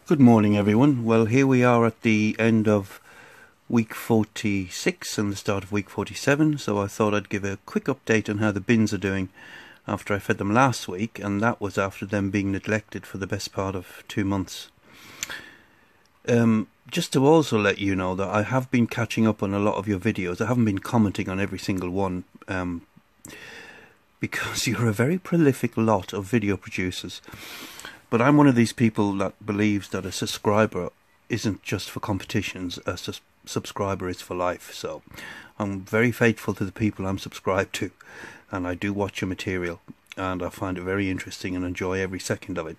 Good morning, everyone. Well, here we are at the end of week 46 and the start of week 47, so I thought I'd give a quick update on how the bins are doing after I fed them last week, and that was after them being neglected for the best part of 2 months. Just to also let you know that I have been catching up on a lot of your videos. I haven't been commenting on every single one, because you're a very prolific lot of video producers. But I'm one of these people that believes that a subscriber isn't just for competitions, a subscriber is for life. So I'm very faithful to the people I'm subscribed to, and I do watch your material, and I find it very interesting and enjoy every second of it.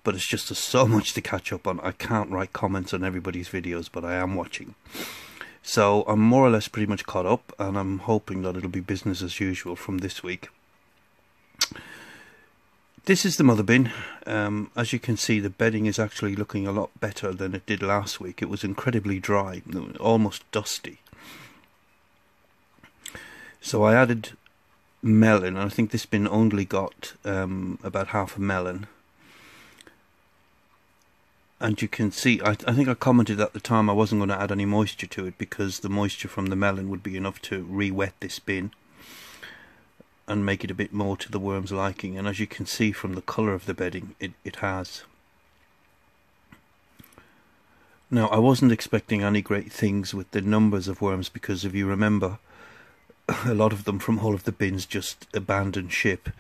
But it's just so much to catch up on. I can't write comments on everybody's videos, but I am watching. So I'm more or less pretty much caught up, and I'm hoping that it'll be business as usual from this week. This is the mother bin. As you can see, the bedding is actually looking a lot better than it did last week. It was incredibly dry, almost dusty. So I added melon, and I think this bin only got about half a melon. And you can see, I think I commented at the time I wasn't going to add any moisture to it because the moisture from the melon would be enough to re-wet this bin and make it a bit more to the worm's liking, and as you can see from the colour of the bedding, it has. Now, I wasn't expecting any great things with the numbers of worms, because if you remember, a lot of them from all of the bins just abandoned ship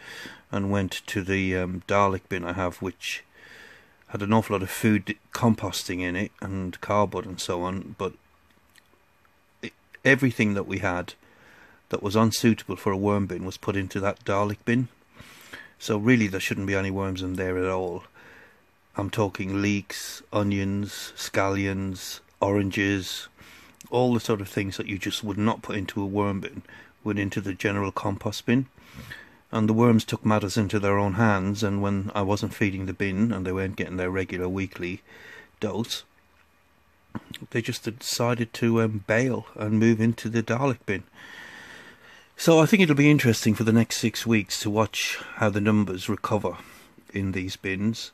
and went to the Dalek bin I have, which had an awful lot of food composting in it and cardboard and so on, but everything that we had that was unsuitable for a worm bin was put into that Dalek bin. So really there shouldn't be any worms in there at all. I'm talking leeks, onions, scallions, oranges, all the sort of things that you just would not put into a worm bin went into the general compost bin. And the worms took matters into their own hands, and when I wasn't feeding the bin and they weren't getting their regular weekly dose, they just decided to bail and move into the Dalek bin. So I think it'll be interesting for the next 6 weeks to watch how the numbers recover in these bins.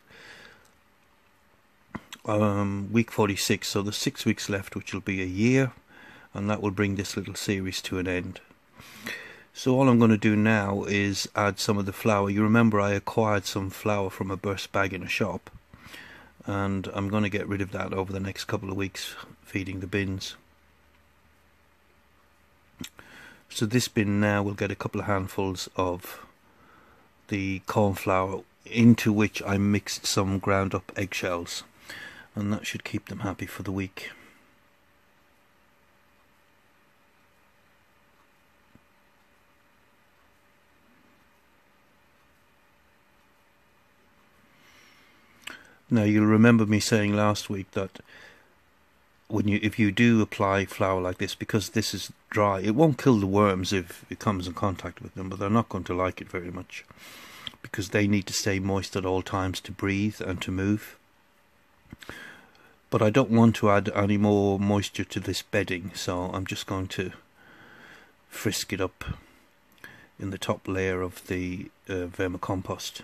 Week 46, so there's 6 weeks left, which will be a year, and that will bring this little series to an end. So all I'm going to do now is add some of the flour. You remember I acquired some flour from a burst bag in a shop, and I'm going to get rid of that over the next couple of weeks feeding the bins. So this bin now will get a couple of handfuls of the corn flour, into which I mixed some ground up eggshells, and that should keep them happy for the week. Now you'll remember me saying last week that if you do apply flour like this, because this is dry, it won't kill the worms if it comes in contact with them, but they're not going to like it very much because they need to stay moist at all times to breathe and to move. But I don't want to add any more moisture to this bedding, so I'm just going to frisk it up in the top layer of the vermicompost,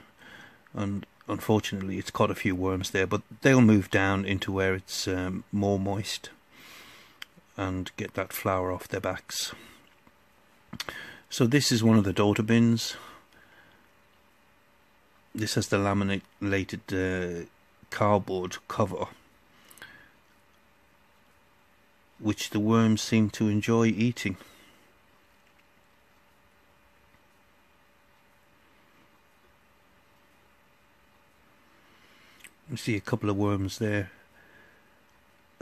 and unfortunately it's caught a few worms there, but they'll move down into where it's more moist and get that flour off their backs. So this is one of the daughter bins. This has the laminated cardboard cover, which the worms seem to enjoy eating. You see a couple of worms there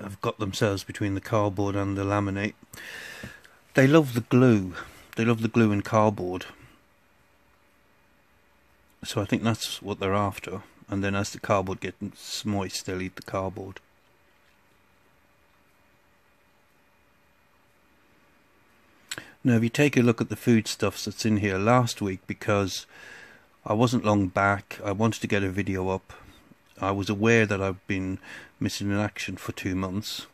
have got themselves between the cardboard and the laminate. They love the glue. They love the glue in cardboard. So I think that's what they're after. And then as the cardboard gets moist, they'll eat the cardboard. Now if you take a look at the foodstuffs that's in here last week, because I wasn't long back, I wanted to get a video up. I was aware that I've been missing in action for 2 months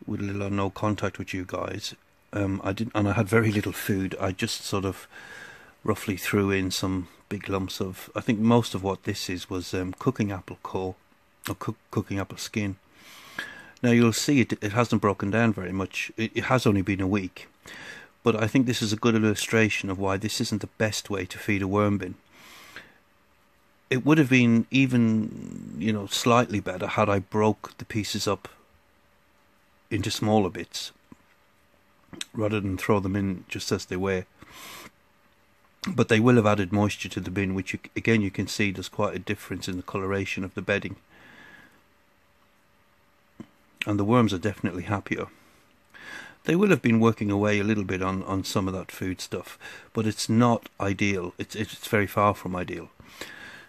with little or no contact with you guys. And I had very little food. I just sort of roughly threw in some big lumps of, I think most of what this is was cooking apple core. or cooking apple skin. Now you'll see it hasn't broken down very much. It has only been a week, but I think this is a good illustration of why this isn't the best way to feed a worm bin. It would have been even, slightly better had I broke the pieces up into smaller bits rather than throw them in just as they were. But they will have added moisture to the bin, which again you can see there's quite a difference in the coloration of the bedding. And the worms are definitely happier. They will have been working away a little bit on some of that food stuff, but it's not ideal. It's very far from ideal.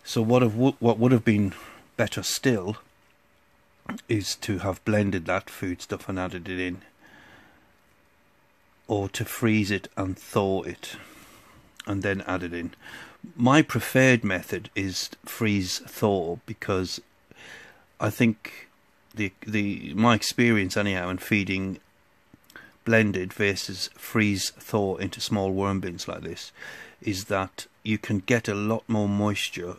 So what would have been better still is to have blended that food stuff and added it in, or to freeze it and thaw it and then add it in. My preferred method is freeze thaw, because I think my experience anyhow in feeding blended versus freeze thaw into small worm bins like this is that you can get a lot more moisture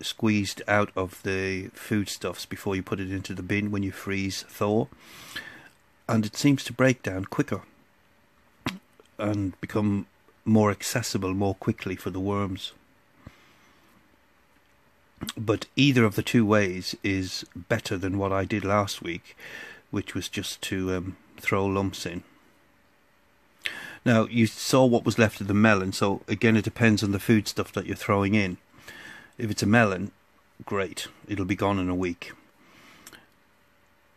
squeezed out of the foodstuffs before you put it into the bin when you freeze thaw, and it seems to break down quicker and become more accessible more quickly for the worms. But either of the two ways is better than what I did last week, which was just to throw lumps in. Now, you saw what was left of the melon, so again it depends on the food stuff that you're throwing in. If it's a melon, great, it'll be gone in a week.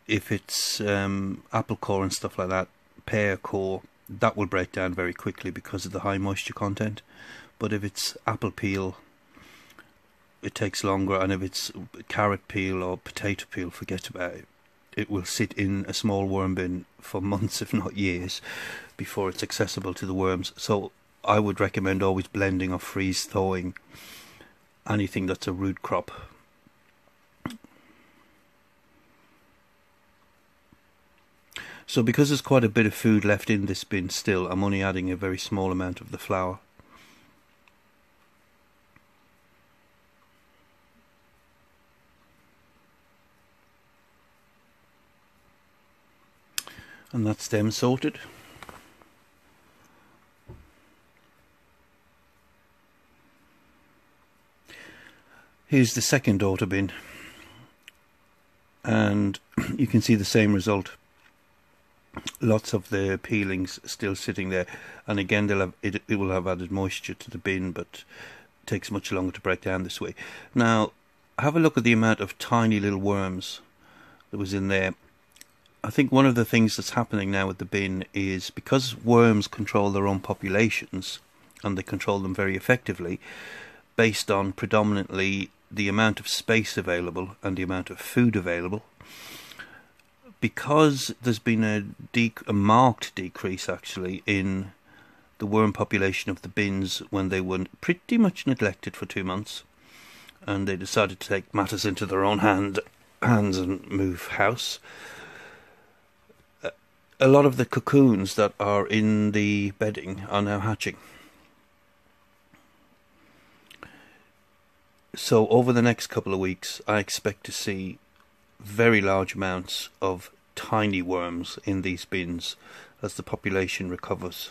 If it's apple core and stuff like that, pear core, that will break down very quickly because of the high moisture content. But if it's apple peel, it takes longer, and if it's carrot peel or potato peel, forget about it. It will sit in a small worm bin for months, if not years, before it's accessible to the worms. So I would recommend always blending or freeze thawing anything that's a root crop. So because there's quite a bit of food left in this bin still, I'm only adding a very small amount of the flour. And that's them sorted. Here's the second daughter bin, and you can see the same result. Lots of the peelings still sitting there, and again it will have added moisture to the bin, but it takes much longer to break down this way. Now have a look at the amount of tiny little worms that was in there. I think one of the things that's happening now with the bin is because worms control their own populations, and they control them very effectively based on predominantly the amount of space available and the amount of food available. Because there's been a marked decrease actually in the worm population of the bins when they were pretty much neglected for 2 months, and they decided to take matters into their own hands and move house. A lot of the cocoons that are in the bedding are now hatching. So over the next couple of weeks I expect to see very large amounts of tiny worms in these bins as the population recovers.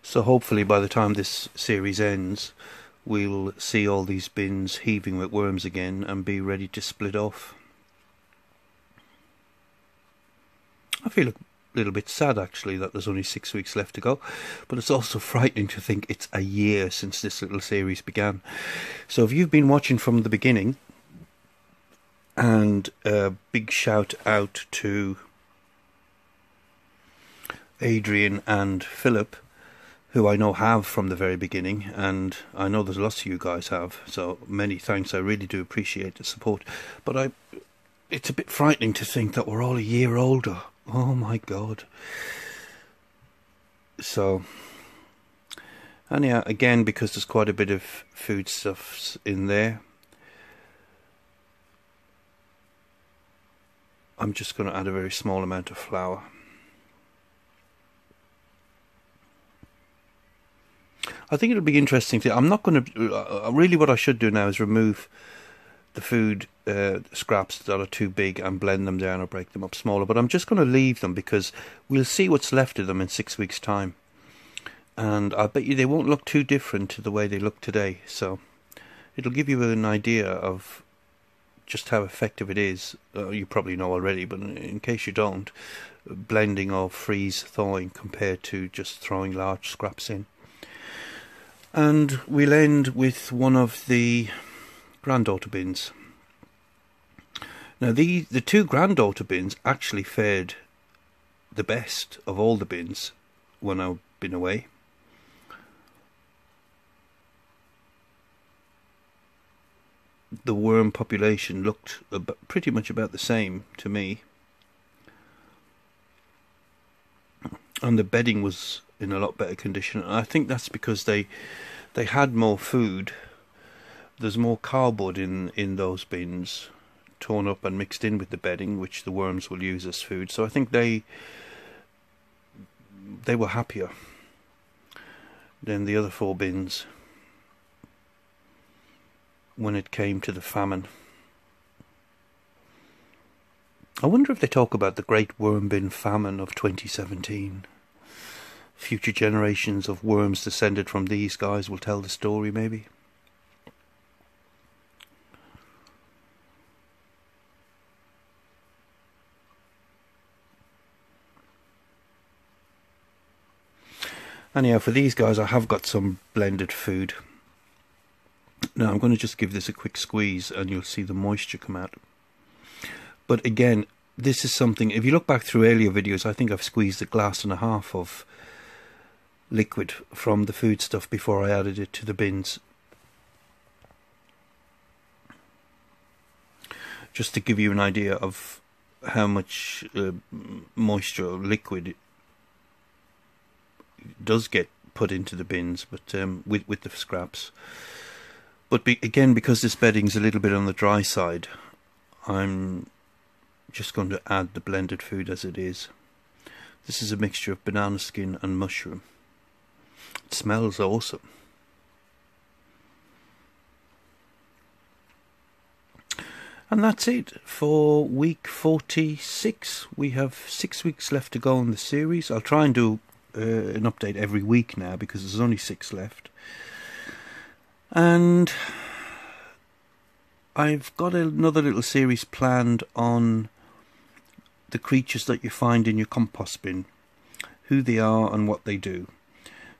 So hopefully by the time this series ends, we'll see all these bins heaving with worms again and be ready to split off. I feel a little bit sad actually that there's only 6 weeks left to go, but it's also frightening to think it's a year since this little series began. So if you've been watching from the beginning, and a big shout out to Adrian and Philip, who I know have from the very beginning, and I know there's lots of you guys have, so many thanks. I really do appreciate the support, but it's a bit frightening to think that we're all a year older. Oh my god. So anyhow, again, because there's quite a bit of foodstuffs in there, I'm just going to add a very small amount of flour. I think it'll be interesting to. I'm not going to. Really, what I should do now is remove the food scraps that are too big and blend them down or break them up smaller. But I'm just going to leave them because we'll see what's left of them in 6 weeks' time, and I bet you they won't look too different to the way they look today. So it'll give you an idea of just how effective it is. You probably know already, but in case you don't, blending or freeze thawing compared to just throwing large scraps in. And we'll end with one of the granddaughter bins. Now the two granddaughter bins actually fared the best of all the bins when I've been away. The worm population looked pretty much about the same to me, and the bedding was in a lot better condition. And I think that's because they had more food. There's more cardboard in those bins, torn up and mixed in with the bedding, which the worms will use as food. So I think they were happier than the other 4 bins when it came to the famine. I wonder if they talk about the Great Worm Bin Famine of 2017. Future generations of worms descended from these guys will tell the story, maybe. Anyhow, for these guys I have got some blended food. Now I'm going to just give this a quick squeeze and you'll see the moisture come out. But again, this is something, if you look back through earlier videos, I think I've squeezed 1.5 glasses of liquid from the food stuff before I added it to the bins. Just to give you an idea of how much moisture or liquid does get put into the bins, but with the scraps. But again, because this bedding's a little bit on the dry side, I'm just going to add the blended food as it is. This is a mixture of banana skin and mushroom. It smells awesome. And that's it for week 46. We have 6 weeks left to go in the series. I'll try and do an update every week now because there's only 6 left. And I've got another little series planned on the creatures that you find in your compost bin, who they are and what they do.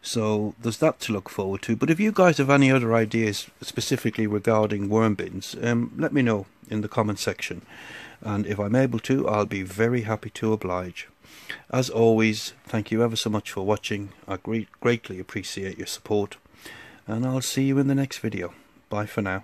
So there's that to look forward to. But if you guys have any other ideas specifically regarding worm bins, let me know in the comment section. And if I'm able to, I'll be very happy to oblige. As always, thank you ever so much for watching. I greatly appreciate your support. And I'll see you in the next video. Bye for now.